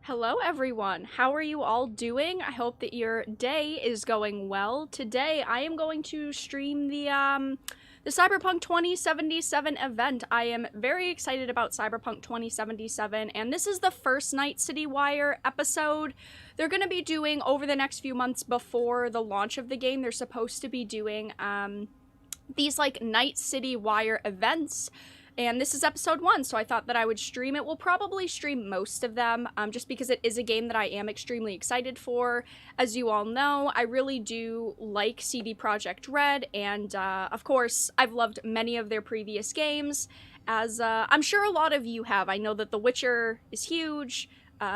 Hello everyone, how are you all doing? I hope that your day is going well. Today I am going to stream the Cyberpunk 2077 event. I am very excited about Cyberpunk 2077, and this is the first Night City Wire episode. They're going to be doing, over the next few months before the launch of the game, they're supposed to be doing these like Night City Wire events. And this is episode 1, so I thought that I would stream it. We'll probably stream most of them, just because it is a game that I am extremely excited for. As you all know, I really do like CD Projekt Red, and of course, I've loved many of their previous games, as I'm sure a lot of you have. I know that The Witcher is huge,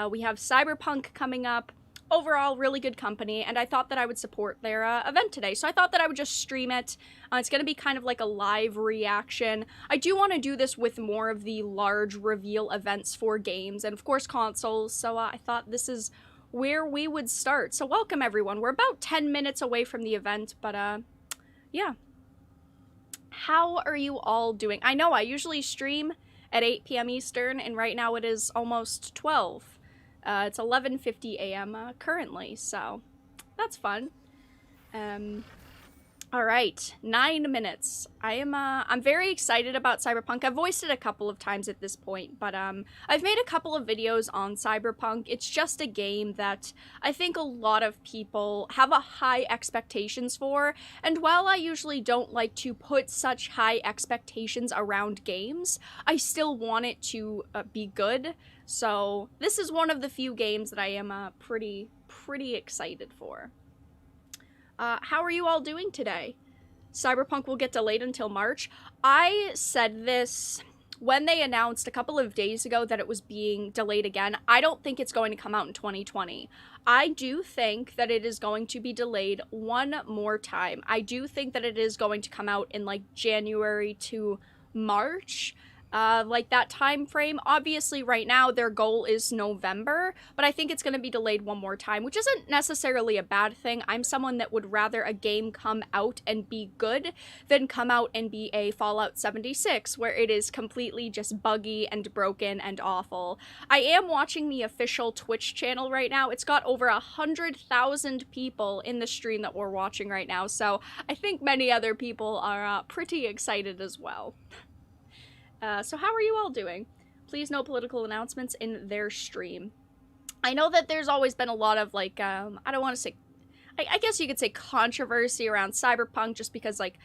we have Cyberpunk coming up. Overall, really good company, and I thought that I would support their event today, so I thought that I would just stream it. It's going to be kind of like a live reaction. I do want to do this with more of the large reveal events for games, and of course consoles, so I thought this is where we would start. So welcome everyone. We're about 10 minutes away from the event, but yeah. How are you all doing? I know I usually stream at 8 p.m. Eastern, and right now it is almost 12. It's 11:50 a.m. Currently, so that's fun. All right, 9 minutes. I'm very excited about Cyberpunk. I've voiced it a couple of times at this point, but I've made a couple of videos on Cyberpunk. It's just a game that I think a lot of people have a high expectations for, and while I usually don't like to put such high expectations around games, I still want it to be good. So this is one of the few games that I am pretty excited for. How are you all doing today? Cyberpunk will get delayed until March. I said this when they announced a couple of days ago that it was being delayed again. I don't think it's going to come out in 2020. I do think that it is going to be delayed one more time. I do think that it is going to come out in like January to March. Like that time frame. Obviously right now their goal is November, but I think it's going to be delayed one more time, which isn't necessarily a bad thing. I'm someone that would rather a game come out and be good than come out and be a Fallout 76 where it is completely just buggy and broken and awful. I am watching the official Twitch channel right now. It's got over 100,000 people in the stream that we're watching right now, so I think many other people are pretty excited as well. So how are you all doing? Please no political announcements in their stream. I know that there's always been a lot of, like, I don't want to say, I guess you could say controversy around Cyberpunk just because, like,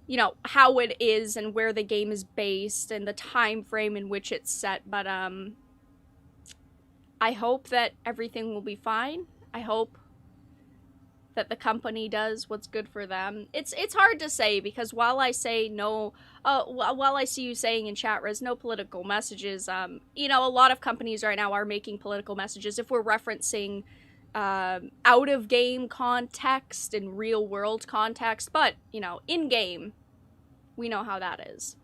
you know, how it is and where the game is based and the time frame in which it's set, but, I hope that everything will be fine. I hope that the company does what's good for them. It's hard to say because while I say no, while I see you saying in chat, Rez, no political messages, you know, a lot of companies right now are making political messages if we're referencing out-of-game context and real-world context, but, you know, in-game, we know how that is.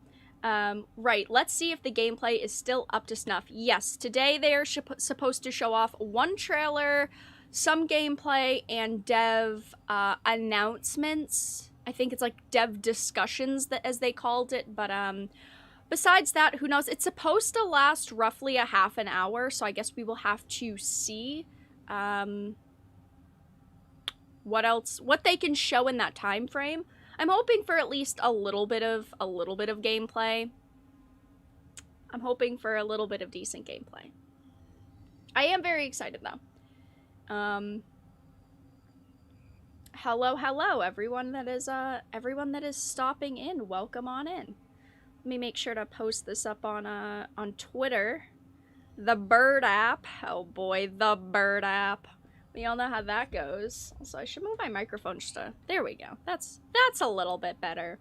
Right, let's see if the gameplay is still up to snuff. Yes, today they are supposed to show off one trailer, some gameplay, and dev announcements. I think it's like dev discussions, that as they called it, but besides that, who knows? It's supposed to last roughly a half an hour, so I guess we will have to see what they can show in that time frame. I'm hoping for at least a little bit of gameplay. I'm hoping for a little bit of decent gameplay. I am very excited though. Hello, everyone that is stopping in. Welcome on in. Let me make sure to post this up on Twitter. The Bird app. Oh boy, the Bird app. We all know how that goes. So I should move my microphone just to, there we go. That's a little bit better.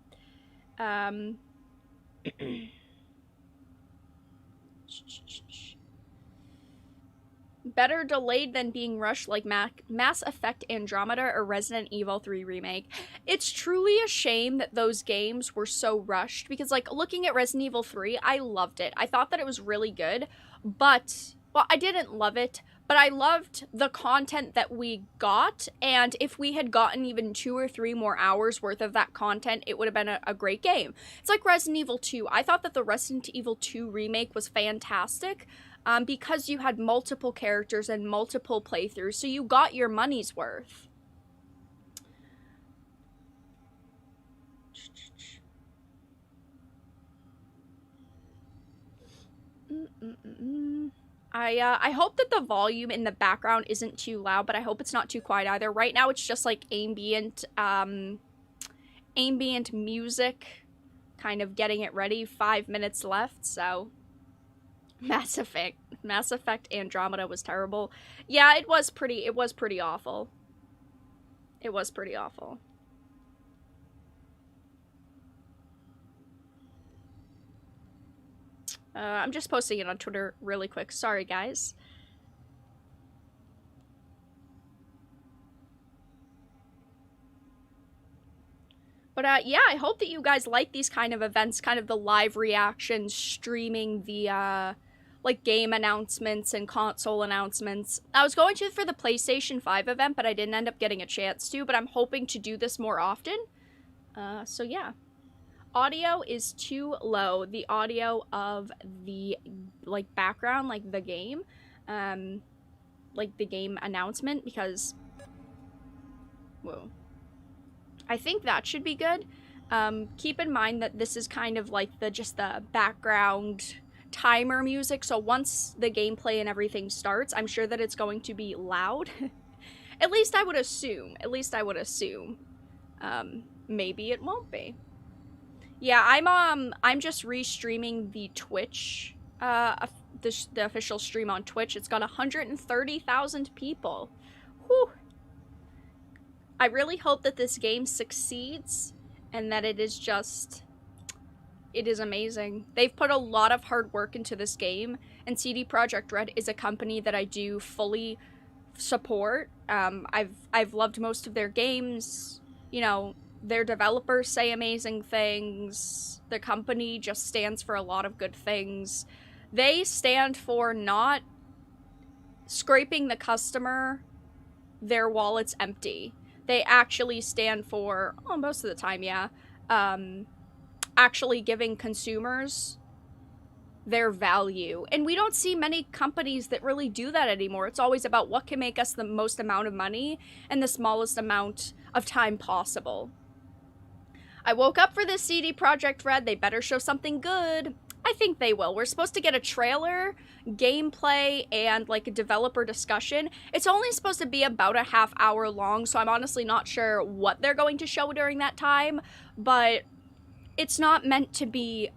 Better delayed than being rushed like Mass Effect Andromeda or Resident Evil 3 Remake. It's truly a shame that those games were so rushed because, like, looking at Resident Evil 3, I loved it. I thought that it was really good, but, well, I didn't love it, but I loved the content that we got, and if we had gotten even 2 or 3 more hours worth of that content, it would have been a great game. It's like Resident Evil 2. I thought that the Resident Evil 2 remake was fantastic, because you had multiple characters and multiple playthroughs, so you got your money's worth. I hope that the volume in the background isn't too loud, but I hope it's not too quiet either. Right now it's just like ambient music, kind of getting it ready. 5 minutes left, so Mass Effect Andromeda was terrible. Yeah, it was pretty awful. It was pretty awful. I'm just posting it on Twitter really quick. Sorry, guys. But, yeah, I hope that you guys like these kind of events, kind of the live reactions, streaming the, like, game announcements and console announcements. I was going to for the PlayStation 5 event, but I didn't end up getting a chance to, but I'm hoping to do this more often. So, yeah. Audio is too low. The audio of the, like, background, like, the game, like, the game announcement, because, whoa. I think that should be good. Keep in mind that this is kind of like just the background timer music, so once the gameplay and everything starts, I'm sure that it's going to be loud. At least I would assume. Maybe it won't be. Yeah, I'm just restreaming the Twitch, the official stream on Twitch. It's got 130,000 people. Whew. I really hope that this game succeeds and that it is amazing. They've put a lot of hard work into this game, and CD Projekt Red is a company that I do fully support. I've loved most of their games. You know, their developers say amazing things. The company just stands for a lot of good things. They stand for not scraping the customer their wallets empty. They actually stand for, oh, most of the time, yeah, actually giving consumers their value. And we don't see many companies that really do that anymore. It's always about what can make us the most amount of money and the smallest amount of time possible. I woke up for this CD Projekt Red. They better show something good. I think they will. We're supposed to get a trailer, gameplay, and like a developer discussion. It's only supposed to be about a half hour long, so I'm honestly not sure what they're going to show during that time, but it's not meant to be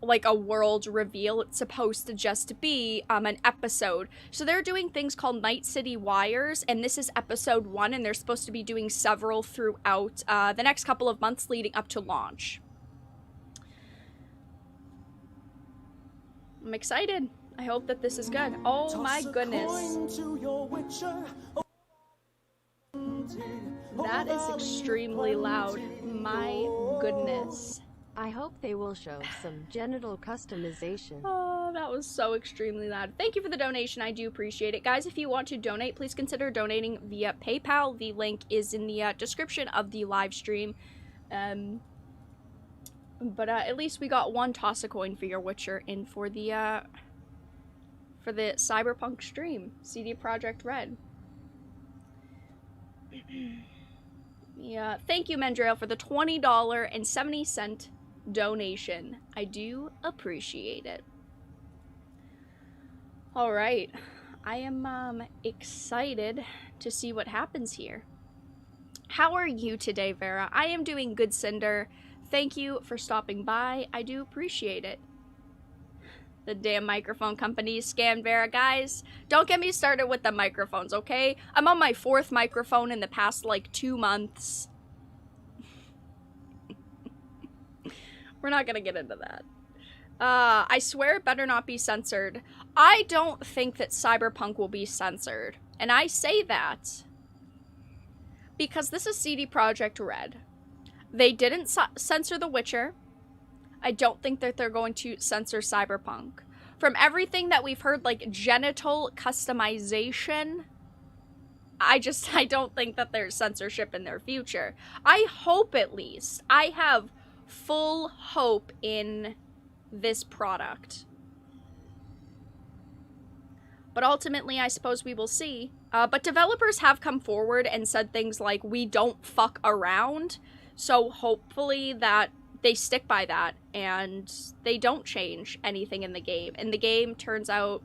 like a world reveal. It's supposed to just be an episode. So they're doing things called Night City Wires, and this is episode 1, and they're supposed to be doing several throughout the next couple of months leading up to launch. I'm excited. I hope that this is good. Oh my goodness. That is extremely loud. My goodness. I hope they will show some genital customization. Oh, that was so extremely loud. Thank you for the donation. I do appreciate it. Guys, if you want to donate, please consider donating via PayPal. The link is in the description of the live stream. But at least we got one toss a coin for your Witcher in for the Cyberpunk stream. CD Projekt Red. Yeah, thank you, Mendrail, for the $20.70 donation. I do appreciate it. Alright. I am excited to see what happens here. How are you today, Vera? I am doing good, Cinder. Thank you for stopping by. I do appreciate it. The damn microphone company scammed Vera. Guys, don't get me started with the microphones, okay? I'm on my 4th microphone in the past, like, 2 months. We're not gonna get into that. I swear it better not be censored. I don't think that Cyberpunk will be censored. And I say that because this is CD Projekt Red. They didn't censor The Witcher. I don't think that they're going to censor Cyberpunk. From everything that we've heard, like genital customization, I don't think that there's censorship in their future. I hope, at least. I have full hope in this product. But ultimately, I suppose we will see. But developers have come forward and said things like, we don't fuck around. So hopefully that they stick by that and they don't change anything in the game. And the game turns out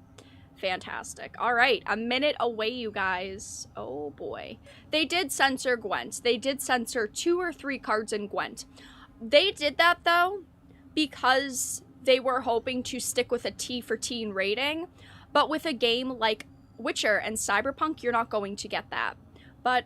fantastic. All right, a minute away, you guys. Oh boy. They did censor Gwent. They did censor 2 or 3 cards in Gwent. They did that, though, because they were hoping to stick with a T for teen rating. But with a game like Witcher and Cyberpunk, you're not going to get that. But,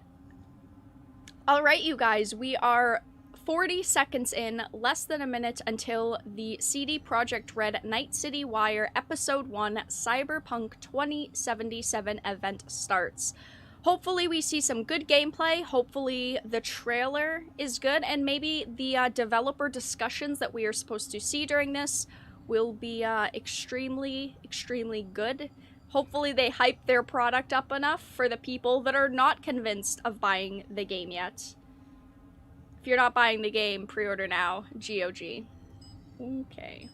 alright, you guys, we are 40 seconds in, less than a minute until the CD Projekt Red Night City Wire Episode 1 Cyberpunk 2077 event starts. Hopefully we see some good gameplay, hopefully the trailer is good, and maybe the developer discussions that we are supposed to see during this will be extremely, extremely good. Hopefully they hype their product up enough for the people that are not convinced of buying the game yet. If you're not buying the game, pre-order now. GOG. Okay.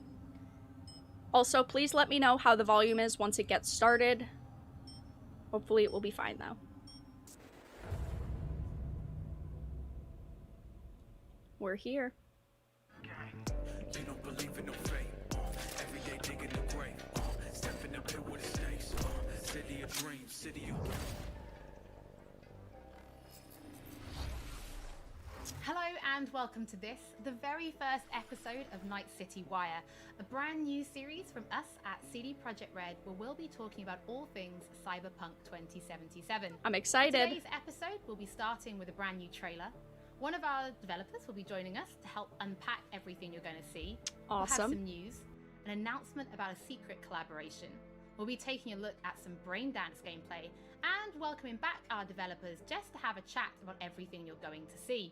Also, please let me know how the volume is once it gets started. Hopefully it will be fine, though. We're here. You don't believe in no fate. Every day digging the grave. Step in the pit with the snakes. City of dreams, city of... Hello and welcome to this, the very first episode of Night City Wire, a brand new series from us at CD Projekt Red, where we'll be talking about all things Cyberpunk 2077. I'm excited. Today's episode, we'll be starting with a brand new trailer. One of our developers will be joining us to help unpack everything you're going to see. Awesome. We'll have some news, an announcement about a secret collaboration. We'll be taking a look at some brain dance gameplay and welcoming back our developers just to have a chat about everything you're going to see.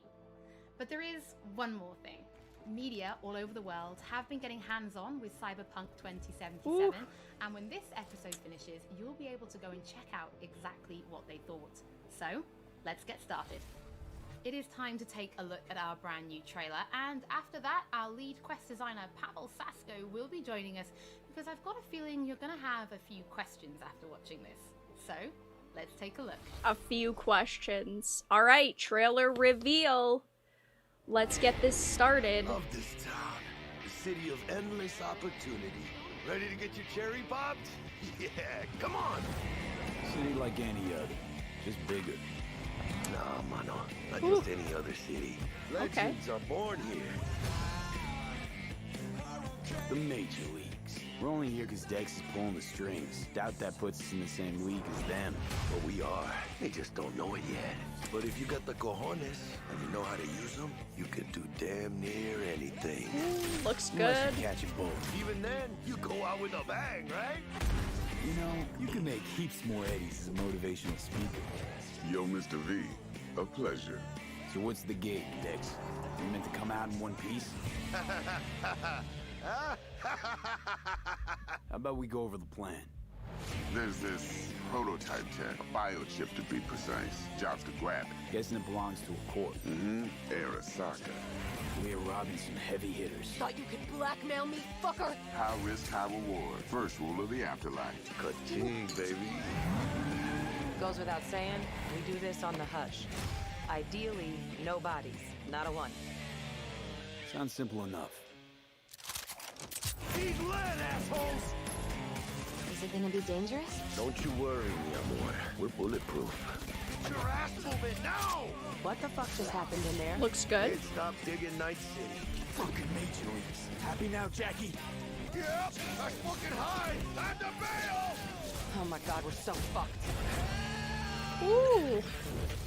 But there is one more thing. Media all over the world have been getting hands-on with Cyberpunk 2077, Ooh. and when this episode finishes, you'll be able to go and check out exactly what they thought. So, let's get started. It is time to take a look at our brand new trailer, and after that, our lead quest designer Pavel Sasko will be joining us, because I've got a feeling you're going to have a few questions after watching this. So, let's take a look. A few questions. All right, trailer reveal. Let's get this started. Love this town. The city of endless opportunity. Ready to get your cherry popped? Yeah, come on. City like any other, just bigger. Nah, mano. Not just any other city. Legends are born here. The major leagues. We're only here because Dex is pulling the strings. Doubt that puts us in the same league as them. But we are. They just don't know it yet. But if you got the cojones and you know how to use them, you can do damn near anything. Looks Unless good. you catch a bullet. Even then, you go out with a bang, right? You know, you can make heaps more eddies as a motivational speaker. Yo, Mr. V, a pleasure. So what's the gig, Dex? You meant to come out in one piece? How about we go over the plan? There's this prototype tech, a biochip to be precise. Jobs to grab it. Guessing it belongs to a corp. Arasaka. We're robbing some heavy hitters. Thought you could blackmail me, fucker? High risk, high reward. First rule of the afterlife. Ka-ching, baby. Goes without saying, we do this on the hush. Ideally, no bodies, not a one. Sounds simple enough. He's lit, assholes! Is it gonna be dangerous? Don't you worry, mi amor. We're bulletproof. Get your ass moving now! What the fuck just happened in there? Looks good. Can't stop digging Night City. Fucking major leagues. Happy now, Jackie? Yep, that's fucking high! Time to bail! Oh my god, we're so fucked. Ooh.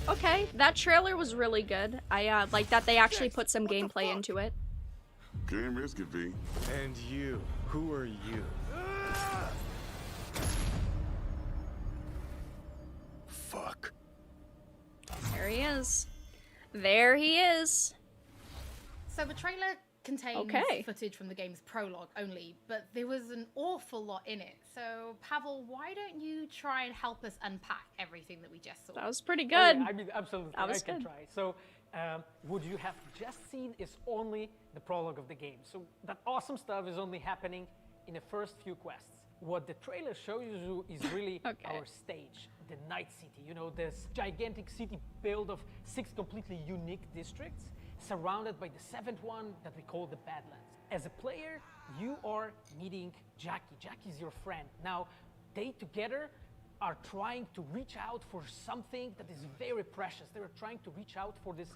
Okay, that trailer was really good. I like that they actually put some gameplay into it. Can't risk it, V. And you, who are you? Fuck. There he is. There he is. So the trailer contains Okay. footage from the game's prologue only, but there was an awful lot in it. So, Pavel, why don't you try and help us unpack everything that we just saw? That was pretty Oh, good. yeah, I mean, absolutely. That was I can good. try. So, what you have just seen is only the prologue of the game. So that awesome stuff is only happening in the first few quests. what the trailer shows you is really our stage, the Night City. You know, this gigantic city built of 6 completely unique districts, surrounded by the 7th one that we call the Badlands. As a player, you are meeting Jackie. Jackie's your friend. Now, they together are trying to reach out for something that is very precious. They are trying to reach out for this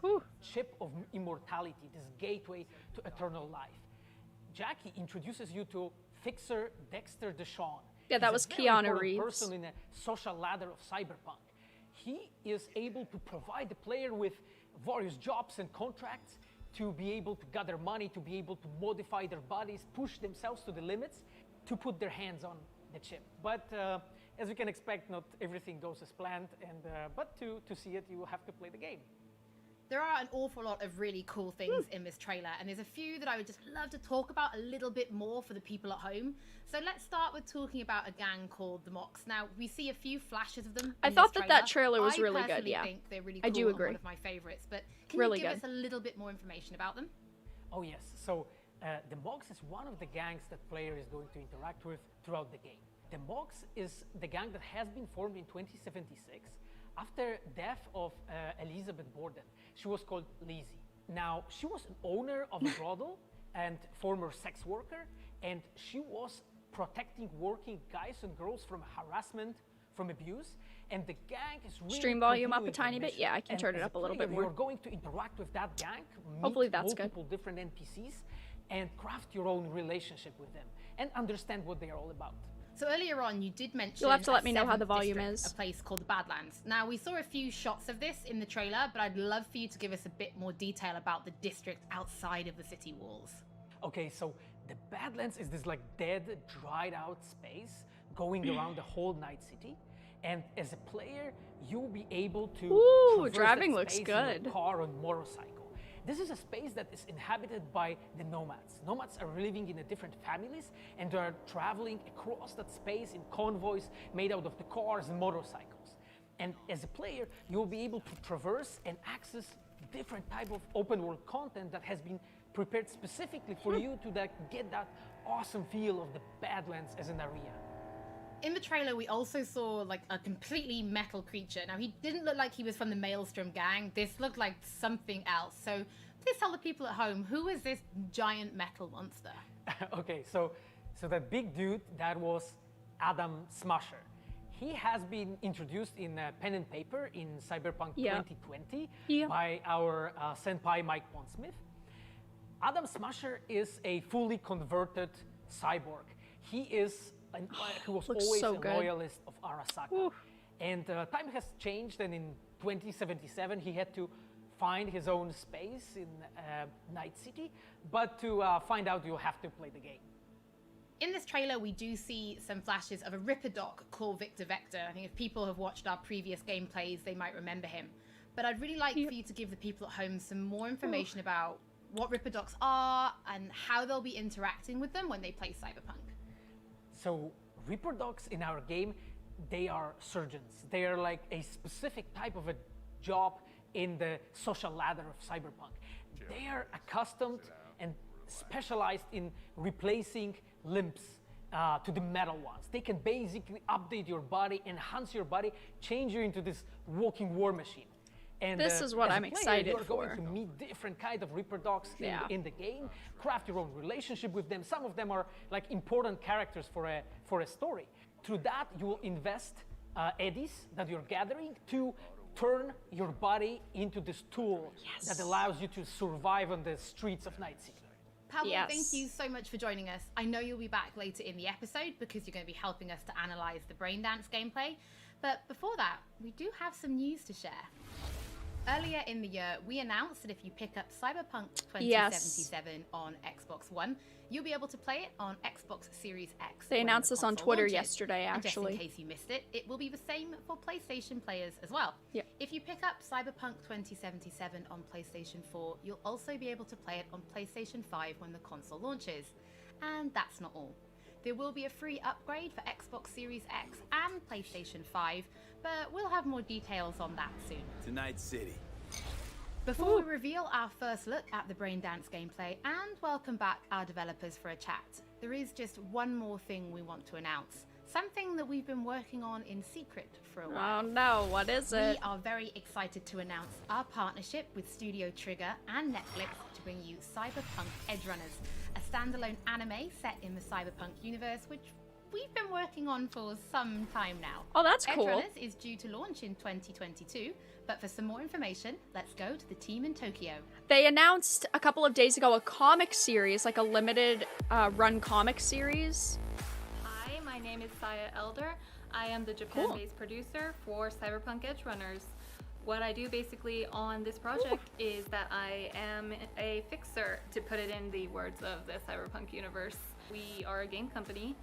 chip of immortality, this gateway to eternal life. Jackie introduces you to Fixer Dexter Deshawn. Yeah, that was Keanu Reeves. Person in a social ladder of Cyberpunk. He is able to provide the player with various jobs and contracts to be able to gather money, to be able to modify their bodies, push themselves to the limits, to put their hands on the chip. But as you can expect, not everything goes as planned, and but to see it, you will have to play the game. There are an awful lot of really cool things in this trailer, and there's a few that I would just love to talk about a little bit more for the people at home. So let's start with talking about a gang called the Mox. Now, we see a few flashes of them. I thought that trailer was really good, yeah. I think they're really cool. I do agree. One of my favorites, but can really you give good. us a little bit more information about them? Oh yes, so the Mox is one of the gangs that player is going to interact with throughout the game. The Mox is the gang that has been formed in 2076 after death of Elizabeth Borden. She was called Lizzie. Now, she was an owner of a brothel and former sex worker, and she was protecting working guys and girls from harassment, from abuse, and the gang is really stream volume up a continuing tiny their bit. Yeah, I can mission. turn And it as up a little player, bit more. You're going to interact with that gang, Hopefully meet that's good. multiple different NPCs, and craft your own relationship with them, and understand what they are all about. So earlier on, you did mention You'll have to a let me know how 7th the volume district, is. a place called the Badlands. Now, we saw a few shots of this in the trailer, but I'd love for you to give us a bit more detail about the district outside of the city walls. Okay, so the Badlands is this like dead, dried out space going around the whole Night City. And as a player, you'll be able to traverse driving that looks space good. in your car or motorcycle. This is a space that is inhabited by the nomads. Nomads are living in different families, and they are traveling across that space in convoys made out of the cars and motorcycles. And as a player, you'll be able to traverse and access different type of open world content that has been prepared specifically for you to get that awesome feel of the Badlands as an area. In the trailer, we also saw like a completely metal creature. Now, he didn't look like he was from the Maelstrom gang. This looked like something else. So please tell the people at home, who is this giant metal monster? Okay, so that big dude, that was Adam Smasher. He has been introduced in pen and paper in Cyberpunk 2020 by our senpai Mike Pondsmith. Adam Smasher is a fully converted cyborg. He was always a loyalist of Arasaka. And time has changed, and in 2077 he had to find his own space in Night City. But to find out, you'll have to play the game. In this trailer, we do see some flashes of a Ripperdoc called Victor Vector. I think if people have watched our previous gameplays, they might remember him. But I'd really like for you to give the people at home some more information about what Ripperdocs are and how they'll be interacting with them when they play Cyberpunk. So Ripperdocs in our game, they are surgeons. They are like a specific type of a job in the social ladder of Cyberpunk. They are accustomed and specialized in replacing limbs to the metal ones. They can basically update your body, enhance your body, change you into this walking war machine. And this is what I'm excited you're for. Going to meet different kind of Ripperdocs in the game, craft your own relationship with them. Some of them are like important characters for a story. Through that, you will invest eddies that you're gathering to turn your body into this tool that allows you to survive on the streets of Night City. Pablo, thank you so much for joining us. I know you'll be back later in the episode because you're going to be helping us to analyze the Braindance gameplay. But before that, we do have some news to share. Earlier in the year, we announced that if you pick up Cyberpunk 2077 on Xbox One, you'll be able to play it on Xbox Series X. They announced this on Twitter launches. yesterday, And actually. just in case you missed it, it will be the same for PlayStation players as well. Yep. If you pick up Cyberpunk 2077 on PlayStation 4, you'll also be able to play it on PlayStation 5 when the console launches. And that's not all. There will be a free upgrade for Xbox Series X and PlayStation 5, but we'll have more details on that soon. To Night City. Before we reveal our first look at the Braindance gameplay and welcome back our developers for a chat, There is just one more thing we want to announce. Something that we've been working on in secret for a while. Oh no, what is it? We are very excited to announce our partnership with Studio Trigger and Netflix to bring you Cyberpunk Edgerunners, a standalone anime set in the Cyberpunk universe, which we've been working on for some time now. Oh, that's cool. Edgerunners is due to launch in 2022, but for some more information, let's go to the team in Tokyo. They announced a couple of days ago a comic series, like a limited run comic series. Hi, my name is Saya Elder. I am the Japan-based producer for Cyberpunk Edgerunners. What I do basically on this project is that I am a fixer, to put it in the words of the Cyberpunk universe. We are a game company.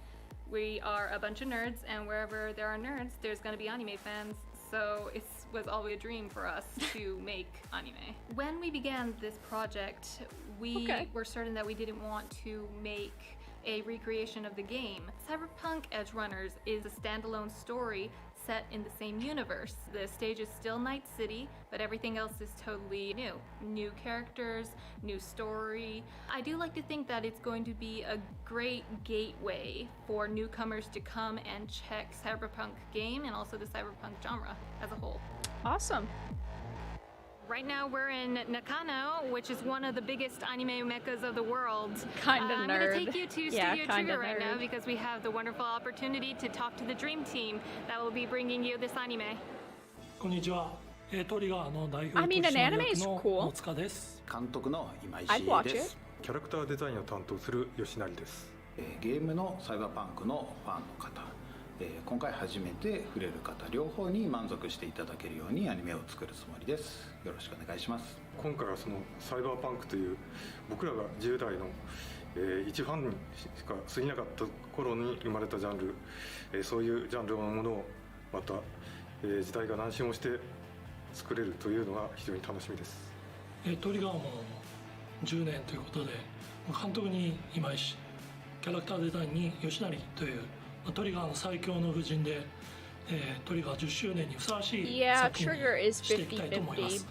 We are a bunch of nerds, and wherever there are nerds, there's going to be anime fans. So it was always a dream for us to make anime. When we began this project, we were certain that we didn't want to make a recreation of the game. Cyberpunk Edgerunners is a standalone story set in the same universe. The stage is still Night City, but everything else is totally new. New characters, new story. I do like to think that it's going to be a great gateway for newcomers to come and check Cyberpunk game and also the Cyberpunk genre as a whole. Awesome. Right now we're in Nakano, which is one of the biggest anime meccas of the world. Kinda I'm nerd. going to take you to Studio Trigger right now because we have the wonderful opportunity to talk to the dream team that will be bringing you this anime. I mean, an anime is cool. I'd watch it. キャラクターデザインを担当する吉成です。ゲームのサイバーパンクのファンの方、今回初めて触れる方両方に満足していただけるようにアニメを作るつもりです。よろしくお願いします。今回はそのサイバーパンクという僕らが10代の一ファンにしか過ぎなかった頃に生まれたジャンル、そういうジャンルのものをまた、時代が何周もして作れるというのが非常に楽しみです。トリガーも10年ということで監督に今井氏、キャラクターデザインに吉成というトリガーの最強の夫人で、トリガー10周年にふさわしい作品にしていきたいと思います。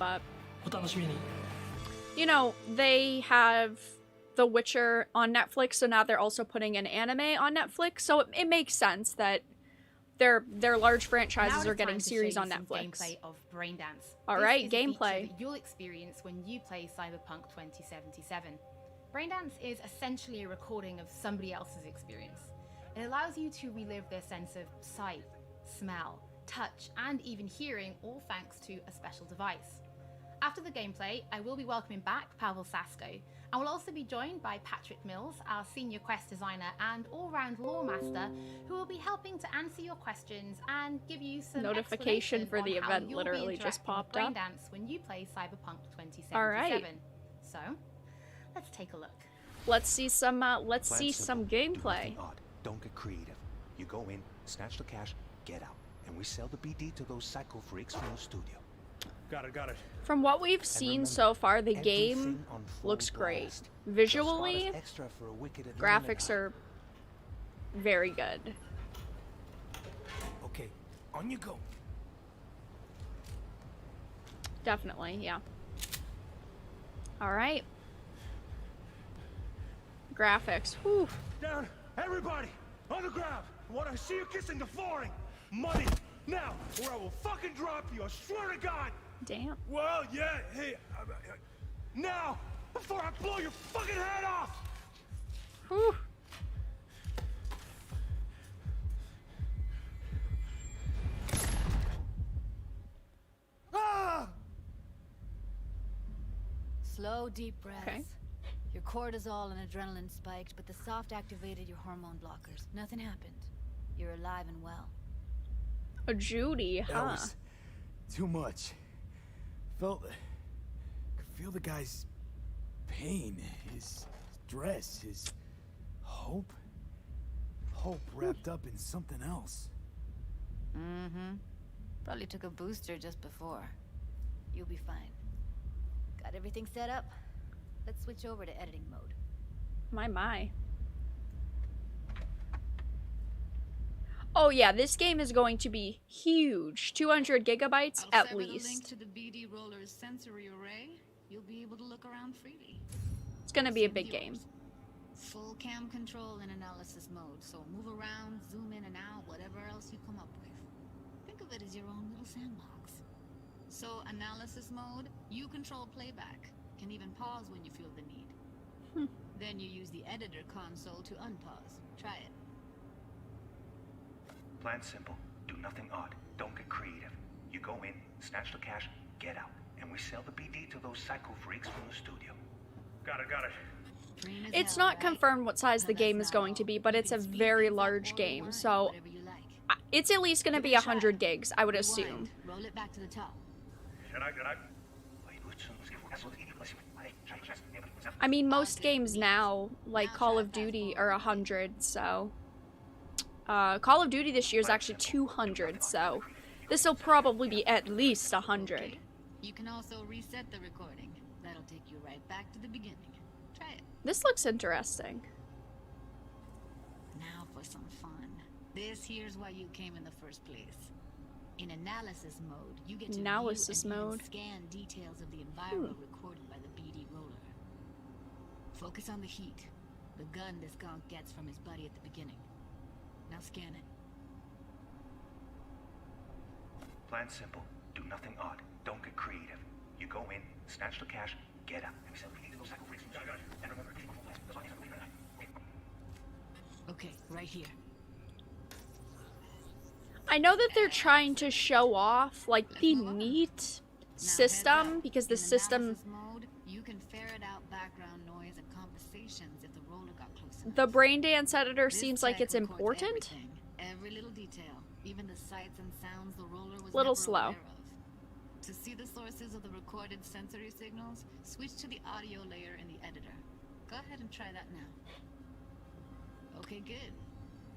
お楽しみに。You know, they have The Witcher on Netflix, so now they're also putting an anime on Netflix, so it makes sense that their large franchises are getting series on Netflix. Gameplay of Braindance. All right, gameplay. That you'll experience when you play Cyberpunk 2077. Braindance is essentially a recording of somebody else's experience. It allows you to relive their sense of sight, smell, touch, and even hearing, all thanks to a special device. After the gameplay, I will be welcoming back Pavel Sasko, and we'll also be joined by Patrick Mills, our senior quest designer and all-round lore master, who will be helping to answer your questions and give you some notification for the event literally just popped up. Braindance when you play Cyberpunk 2077. All right. So, let's take a look. Let's see some gameplay. Don't get creative. You go in, snatch the cash, get out, and we sell the BD to those psycho freaks from the studio. Got it. From what we've seen so far, the game looks great. Visually, graphics are very good. Okay, on you go. Definitely, yeah. All right. Graphics. Whew. Down, everybody, on the ground. I want to see you kissing the flooring. Money, now, or I will fucking drop you. I swear to God. Damn. Well, yeah, hey, now, before I blow your fucking head off. Whew. Ah! Slow, deep breaths. Okay. Your cortisol and adrenaline spiked, but the soft activated your hormone blockers. Nothing happened. You're alive and well. A Judy, huh? That was too much. Could feel the guy's pain, his stress, his hope. Hope wrapped up in something else. Mm-hmm. Probably took a booster just before. You'll be fine. Got everything set up? Let's switch over to editing mode. My. Oh yeah, this game is going to be huge. 200 gigabytes at least. The link to the BD Roller's sensory array. You'll be able to look around freely. It's gonna be a big game. Full cam control in analysis mode, so move around, zoom in and out, whatever else you come up with. Think of it as your own little sandbox. So analysis mode, you control playback, can even pause when you feel the need. Then you use the editor console to unpause. Try it. Plan simple. Do nothing odd. Don't get creative. You go in, snatch the cash, get out. And we sell the BD to those psycho freaks from the studio. Got it, got it. It's not confirmed what size the game is going to be, but it's a very large game, so it's at least going to be 100 gigs, I would assume. Roll it back to the top. I mean, most games now, like Call of Duty, are 100, so... Call of Duty this year is actually 200, so this will probably be at least 100. You can also reset the recording. That'll take you right back to the beginning. Try it. This looks interesting. Now for some fun. This here's why you came in the first place. In analysis mode, you get to view and even scan details of the environment recorded by the BD roller. Focus on the heat, the gun this gonk gets from his buddy at the beginning. Now scan it. Plan simple. Do nothing odd. Don't get creative. You go in, snatch the cash, get out. And we sell the BD to those psycho freaks from the studio. And remember, okay, right here. I know that they're trying to show off, like, the neat system, because the system... Mode, you can ferret out background noise and conversations if the roller got close enough. The Braindance editor seems like it's important. Every little detail, even the sights and sounds the roller was little never slow. aware of. To see the sources of the recorded sensory signals, switch to the audio layer in the editor. Go ahead and try that now. Okay, good.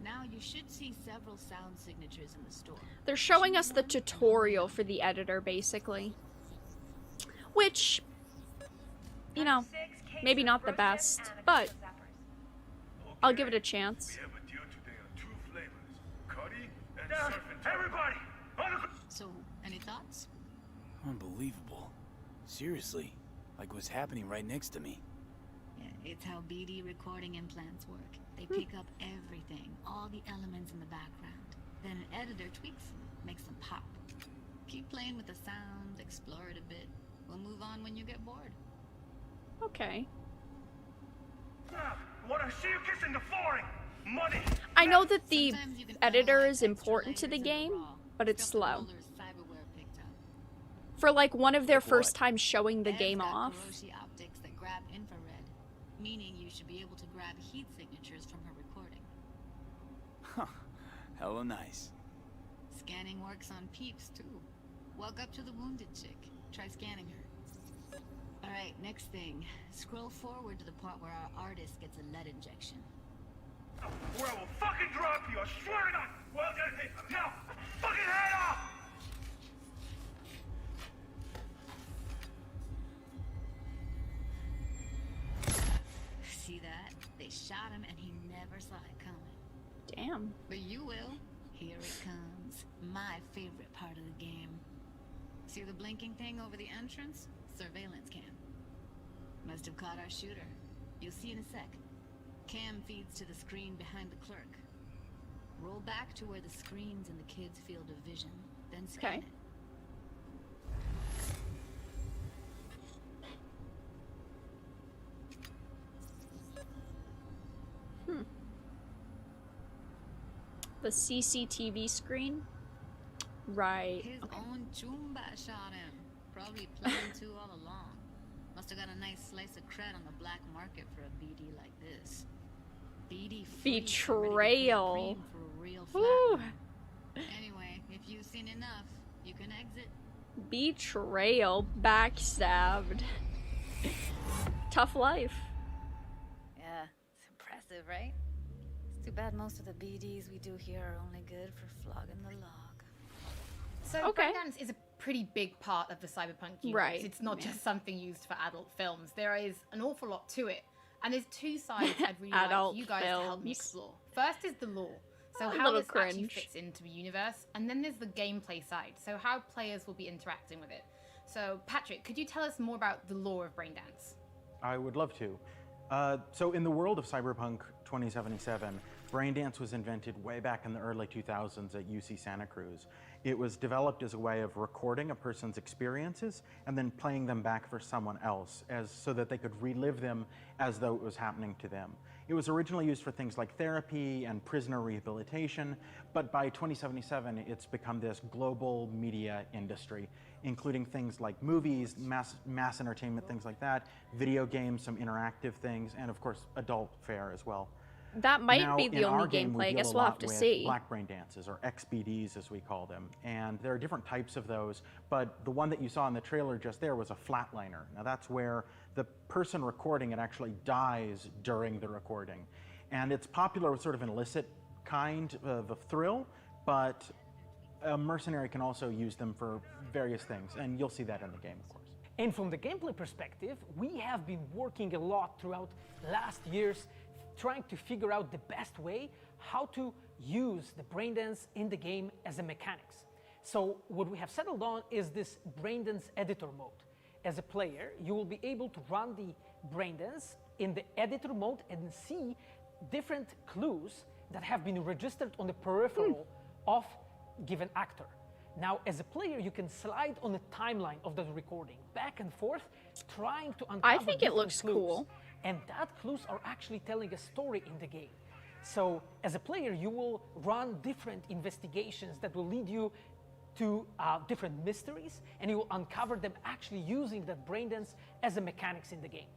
Now you should see several sound signatures in the store. They're showing us the tutorial for the editor, basically. Which, you know, maybe not the best, but I'll give it a chance. Everybody! So, any thoughts? Unbelievable. Seriously, like what's happening right next to me. Yeah, it's how BD recording implants work. They pick up everything, all the elements in the background. Then an editor tweaks them, makes them pop. Keep playing with the sound, explore it a bit. We'll move on when you get bored. Okay. Wanna see you kissing the flooring? Money! I know that the editor is important to the game, but it's slow. For like one of their first times showing the game off. Optics that grab infrared, meaning you should be able to grab heat signatures from her recording. Huh. Hella nice. Scanning works on peeps too. Walk up to the wounded chick. Try scanning her. Alright, next thing. Scroll forward to the part where our artist gets a lead injection. Or I will fucking drop you, I swear to God! Well, now, fucking head off! See that? They shot him and he never saw it coming. Damn. But you will. Here it comes. My favorite part of the game. See the blinking thing over the entrance? Surveillance cam. Must have caught our shooter. You'll see in a sec. Cam feeds to the screen behind the clerk. Roll back to where the screen's in the kid's field of vision. Then scan it. The CCTV screen? Right. His own Chumba shot him. Probably planned to all along. Must have got a nice slice of cred on the black market for a BD like this. BD betrayal. For a real flat. Anyway, if you've seen enough, you can exit. Betrayal. Backstabbed. Tough life. Yeah, it's impressive, right? It's too bad most of the BDs we do here are only good for flogging the log. So breakdance is a pretty big part of the Cyberpunk universe. Right. It's not just something used for adult films. There is an awful lot to it. And there's two sides I'd really like you guys to help me explore. First is the lore. So how this actually fits into the universe. And then there's the gameplay side. So how players will be interacting with it. So Patrick, could you tell us more about the lore of Braindance? I would love to. So in the world of Cyberpunk 2077, Braindance was invented way back in the early 2000s at UC Santa Cruz. It was developed as a way of recording a person's experiences and then playing them back for someone else so that they could relive them as though it was happening to them. It was originally used for things like therapy and prisoner rehabilitation, but by 2077, it's become this global media industry, including things like movies, mass entertainment, things like that, video games, some interactive things, and of course, adult fare as well. That might be the only gameplay. I guess we'll have to see. Black brain dances, or XBDs as we call them. And there are different types of those, but the one that you saw in the trailer just there was a flatliner. Now that's where the person recording it actually dies during the recording. And it's popular with sort of an illicit kind of a thrill, but a mercenary can also use them for various things, and you'll see that in the game, of course. And from the gameplay perspective, we have been working a lot throughout last years trying to figure out the best way how to use the braindance in the game as a mechanics. So what we have settled on is this braindance editor mode. As a player, you will be able to run the braindance in the editor mode and see different clues that have been registered on the peripheral of given actor. Now, as a player, you can slide on the timeline of the recording back and forth, trying to uncover I think it looks clues. cool. And that clues are actually telling a story in the game. So as a player, you will run different investigations that will lead you to different mysteries, and you will uncover them actually using that braindance as a mechanics in the game.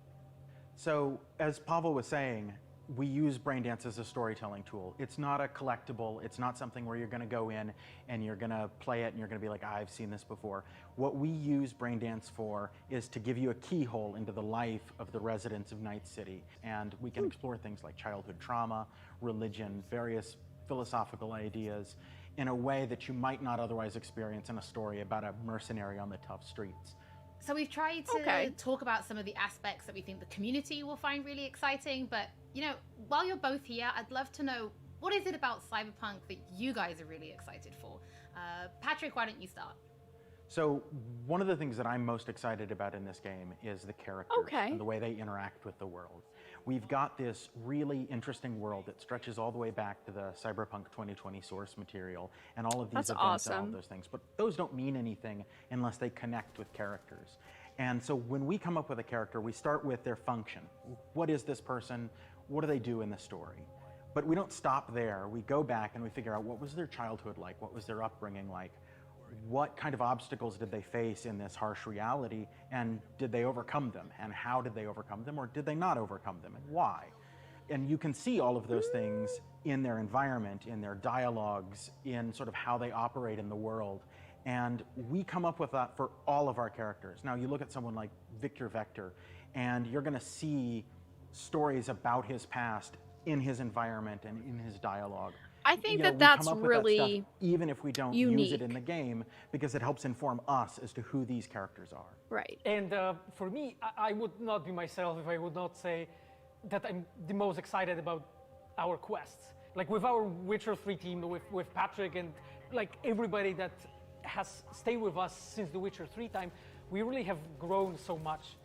So as Pavel was saying, we use Braindance as a storytelling tool. It's not a collectible. It's not something where you're going to go in and you're going to play it and you're going to be like, I've seen this before. What we use Braindance for is to give you a keyhole into the life of the residents of Night City. And we can explore things like childhood trauma, religion, various philosophical ideas in a way that you might not otherwise experience in a story about a mercenary on the tough streets. So we've tried to talk about some of the aspects that we think the community will find really exciting, but you know, while you're both here, I'd love to know, what is it about Cyberpunk that you guys are really excited for? Patrick, why don't you start? So one of the things that I'm most excited about in this game is the characters and the way they interact with the world. We've got this really interesting world that stretches all the way back to the Cyberpunk 2020 source material and all of these events and all of those things. But those don't mean anything unless they connect with characters. And so when we come up with a character, we start with their function. What is this person? What do they do in the story? But we don't stop there. We go back and we figure out, what was their childhood like? What was their upbringing like? What kind of obstacles did they face in this harsh reality, and did they overcome them? And how did they overcome them, or did they not overcome them, and why? And you can see all of those things in their environment, in their dialogues, in sort of how they operate in the world. And we come up with that for all of our characters. Now, you look at someone like Victor Vector, and you're going to see stories about his past in his environment and in his dialogue. I think that's really that stuff, even if we don't unique. use it in the game, because it helps inform us as to who these characters are. Right. And for me, I would not be myself if I would not say that I'm the most excited about our quests. Like with our Witcher 3 team, with Patrick and like everybody that has stayed with us since the Witcher 3 time, we really have grown so much.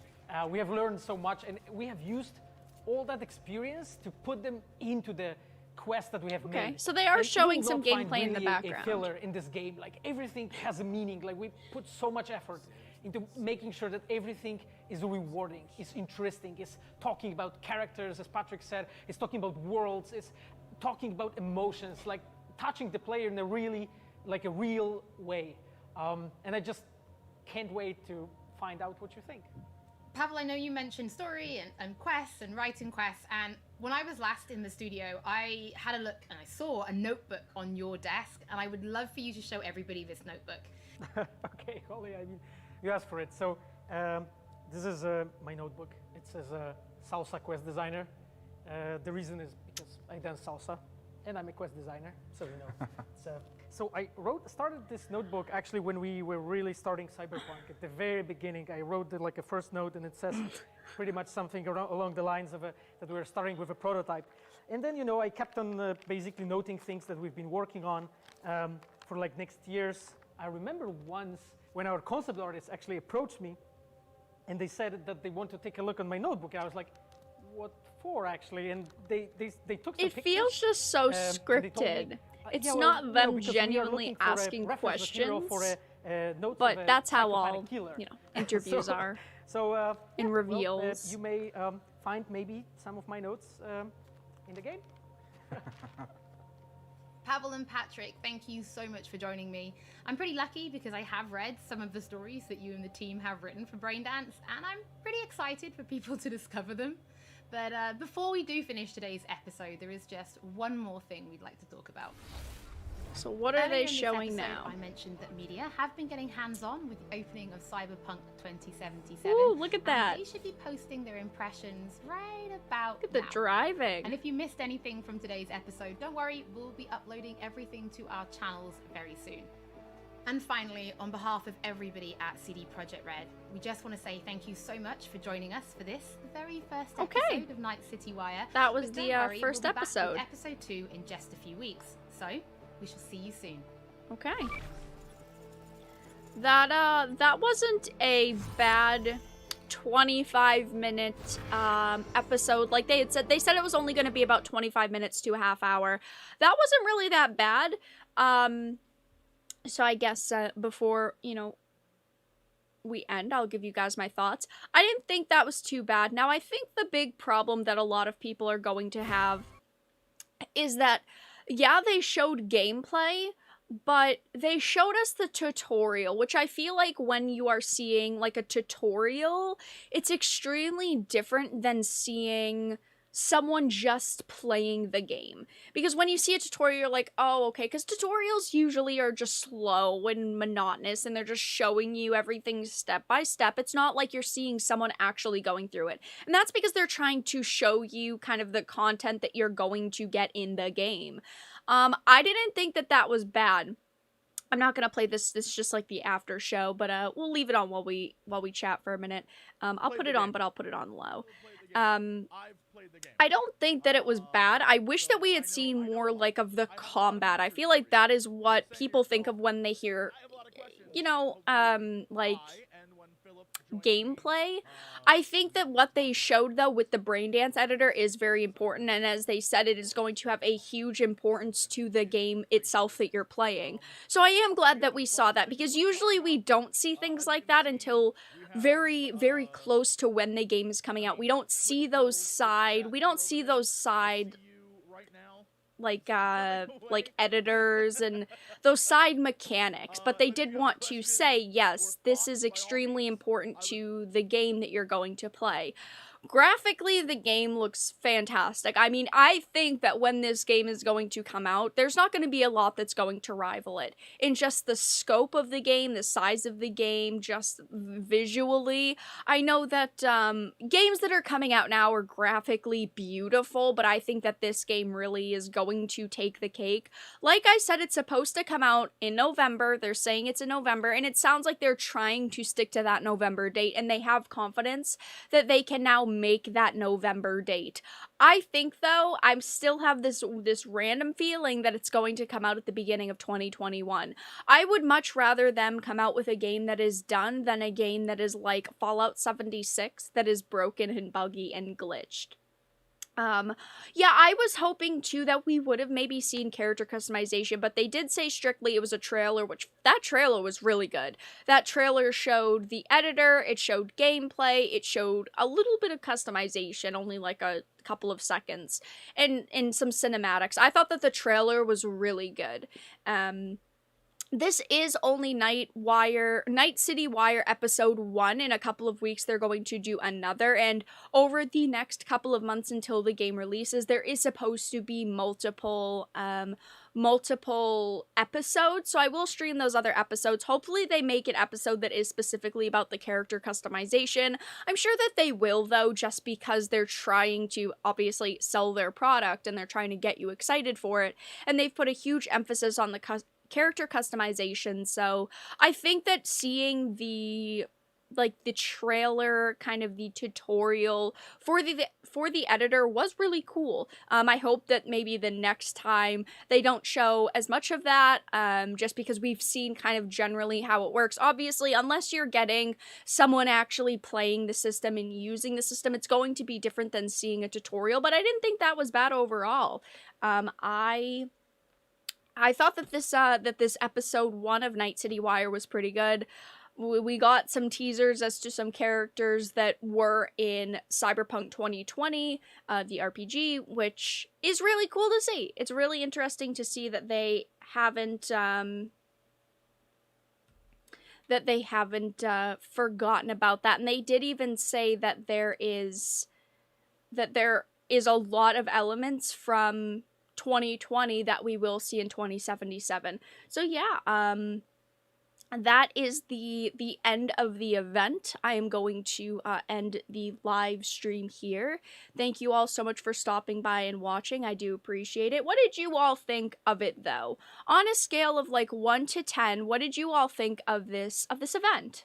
We have learned so much, and we have used all that experience to put them into the quest that we have made. So they are and showing some gameplay really in the background. A filler in this game. Like everything has a meaning. Like we put so much effort into making sure that everything is rewarding, is interesting, is talking about characters, as Patrick said, is talking about worlds, is talking about emotions, like touching the player in a really, like a real way. And I just can't wait to find out what you think. Pavel, I know you mentioned story and quests and writing quests, and when I was last in the studio, I had a look and I saw a notebook on your desk, and I would love for you to show everybody this notebook. Okay, Holly, I mean, you asked for it. So this is my notebook. It says Salsa Quest Designer. The reason is because I dance salsa, and I'm a quest designer, so you know. So I started this notebook actually when we were really starting Cyberpunk. At the very beginning, I wrote like a first note, and it says pretty much something along the lines of that we were starting with a prototype. And then, you know, I kept on basically noting things that we've been working on for like next years. I remember once when our concept artists actually approached me, and they said that they want to take a look on my notebook. And I was like, what for actually, and they took some It pictures. feels just so and they told scripted. me, It's yeah, well, not you know, them because we are genuinely looking for a asking reference material questions, for notes but of a that's how psychopathic all, killer. you know, interviews are. So in yeah, reveals. Well, you may find maybe some of my notes in the game. Pavel and Patrick, thank you so much for joining me. I'm pretty lucky because I have read some of the stories that you and the team have written for Braindance, and I'm pretty excited for people to discover them. But before we do finish today's episode, there is just one more thing we'd like to talk about. So what are Earlier they in this showing episode, now? I mentioned that media have been getting hands-on with the opening of Cyberpunk 2077. Ooh, look at that. And they should be posting their impressions right about Look at the now. driving. And if you missed anything from today's episode, don't worry, we'll be uploading everything to our channels very soon. And finally, on behalf of everybody at CD Projekt Red, we just want to say thank you so much for joining us for this, the very first episode of Night City Wire. That was But the don't worry, first we'll be back with episode. episode 2 in just a few weeks. So, we shall see you soon. Okay. That wasn't a bad 25-minute episode. Like they had said, they said it was only going to be about 25 minutes to a half hour. That wasn't really that bad. So I guess before, you know, we end, I'll give you guys my thoughts. I didn't think that was too bad. Now, I think the big problem that a lot of people are going to have is that, yeah, they showed gameplay, but they showed us the tutorial, which I feel like when you are seeing, like, a tutorial, it's extremely different than seeing someone just playing the game. Because when you see a tutorial, you're like, oh, okay, because tutorials usually are just slow and monotonous, and they're just showing you everything step by step. It's not like you're seeing someone actually going through it. And that's because they're trying to show you kind of the content that you're going to get in the game. I didn't think that that was bad. I'm not gonna play this. This is just like the after show, but we'll leave it on while we chat for a minute. I'll put it on, but I'll put it on low. I don't think that it was bad. I wish that we had seen more like of the combat. I feel like that is what people think of when they hear, you know, like gameplay. I think that what they showed though with the Braindance editor is very important, and as they said, it is going to have a huge importance to the game itself that you're playing. So I am glad that we saw that, because usually we don't see things like that until very, very close to when the game is coming out. We don't see those side like editors and those side mechanics, but they did want to say, yes, this is extremely important to the game that you're going to play. Graphically, the game looks fantastic. I mean, I think that when this game is going to come out, there's not going to be a lot that's going to rival it. In just the scope of the game, the size of the game, just visually. I know that games that are coming out now are graphically beautiful, but I think that this game really is going to take the cake. Like I said, it's supposed to come out in November. They're saying it's in November, and it sounds like they're trying to stick to that November date, and they have confidence that they can now make that November date. I think though, I still have this random feeling that it's going to come out at the beginning of 2021. I would much rather them come out with a game that is done than a game that is like Fallout 76 that is broken and buggy and glitched. Yeah, I was hoping too that we would have maybe seen character customization, but they did say strictly it was a trailer, which that trailer was really good. That trailer showed the editor, it showed gameplay, it showed a little bit of customization, only like a couple of seconds, and some cinematics. I thought that the trailer was really good. This is only Night City Wire episode 1. In a couple of weeks, they're going to do another. And over the next couple of months until the game releases, there is supposed to be multiple episodes. So I will stream those other episodes. Hopefully they make an episode that is specifically about the character customization. I'm sure that they will, though, just because they're trying to obviously sell their product and they're trying to get you excited for it. And they've put a huge emphasis on the character customization, so I think that seeing the like the trailer, kind of the tutorial for the editor was really cool. I hope that maybe the next time they don't show as much of that, just because we've seen kind of generally how it works. Obviously, unless you're getting someone actually playing the system and using the system, it's going to be different than seeing a tutorial, but I didn't think that was bad overall. I thought that this episode 1 of Night City Wire was pretty good. We got some teasers as to some characters that were in Cyberpunk 2020, the RPG, which is really cool to see. It's really interesting to see that they haven't forgotten about that. And they did even say that there is a lot of elements from 2020 that we will see in 2077. So yeah, that is the end of the event. I am going to end the live stream here. Thank you all so much for stopping by and watching. I do appreciate it. What did you all think of it, though? On a scale of like 1 to 10, what did you all think of this event?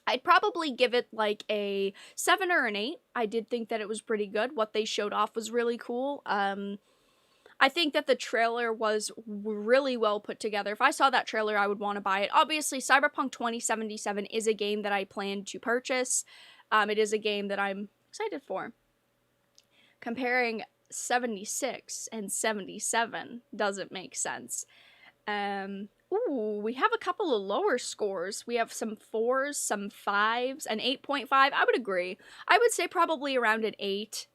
I'd probably give it like a 7 or an 8. I did think that it was pretty good. What they showed off was really cool. I think that the trailer was really well put together. If I saw that trailer, I would want to buy it. Obviously, Cyberpunk 2077 is a game that I plan to purchase. It is a game that I'm excited for. Comparing 76 and 77 doesn't make sense. Ooh, we have a couple of lower scores. We have some 4s, some 5s, an 8.5. I would agree. I would say probably around an 8.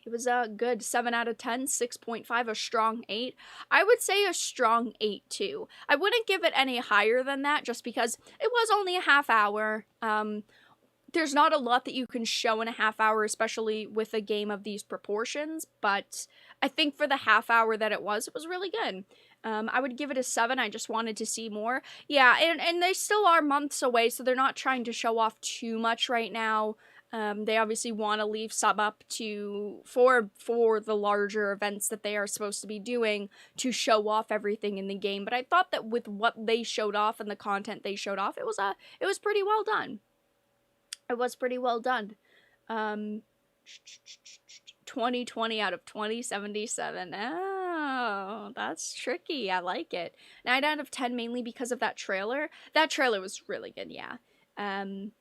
It was a good 7 out of 10, 6.5, a strong 8. I would say a strong 8 too. I wouldn't give it any higher than that just because it was only a half hour. There's not a lot that you can show in a half hour, especially with a game of these proportions, but I think for the half hour that it was really good. I would give it a 7. I just wanted to see more. Yeah, and they still are months away, so they're not trying to show off too much right now. They obviously want to leave some up for the larger events that they are supposed to be doing to show off everything in the game. But I thought that with what they showed off and the content they showed off, it was pretty well done. It was pretty well done. 2020 out of 2077. Oh, that's tricky. I like it. 9 out of 10 mainly because of that trailer. That trailer was really good, yeah. 5,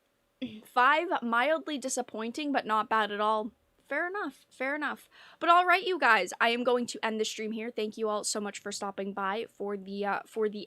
mildly disappointing, but not bad at all. Fair enough, fair enough. But all right, you guys, I am going to end the stream here. Thank you all so much for stopping by for the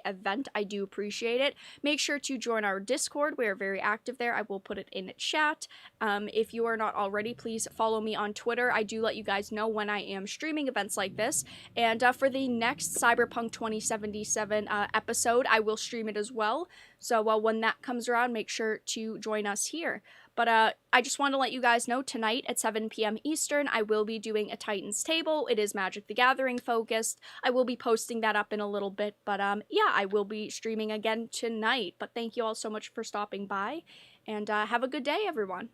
event. I do appreciate it. Make sure to join our Discord. We are very active there. I will put it in chat. If you are not already, please follow me on Twitter. I do let you guys know when I am streaming events like this. And for the next Cyberpunk 2077 episode, I will stream it as well. So when that comes around, make sure to join us here. But I just want to let you guys know, tonight at 7 p.m. Eastern, I will be doing a Titan's Table. It is Magic the Gathering focused. I will be posting that up in a little bit. But yeah, I will be streaming again tonight. But thank you all so much for stopping by. And have a good day, everyone.